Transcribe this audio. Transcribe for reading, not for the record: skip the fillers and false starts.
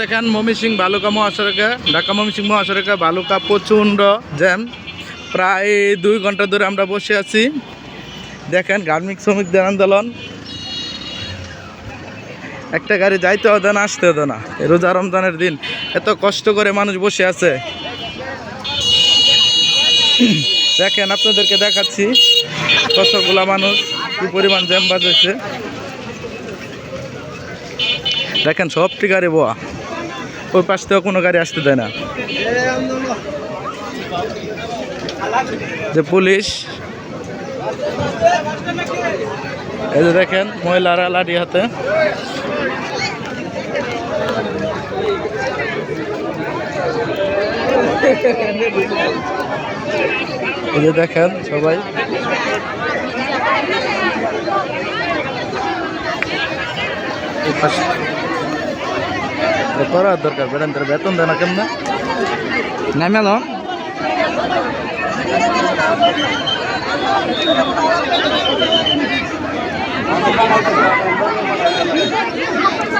দেখেন ময়মনসিংহ বালুকা মহাসড়কে, ঢাকা ময়মনসিংহ মহাসড়কে বালুকা প্রচণ্ড জ্যাম। প্রায় 2 ঘন্টা ধরে আমরা বসে আছি। দেখেন গার্মেন্টস শ্রমিকদের আন্দোলন, একটা গাড়ি যাইতে হতো না, আসতে হতো না। রোজা রমজানের দিন এত কষ্ট করে মানুষ বসে আছে। দেখেন আপনাদেরকে দেখাচ্ছি কতগুলা মানুষ কি পরিমাণ জ্যাম বাজেছে। দেখেন সবটি গাড়ি বোয়া, ওই পাশ থেকে কোনো গাড়ি আসতে দেয় না। যে পুলিশ, এই যে দেখেন মহিলারা লাঠি হাতে। এই যে দেখেন সবাই করার দরকার, বেতন বেতন দেয় না কেমন নামেল।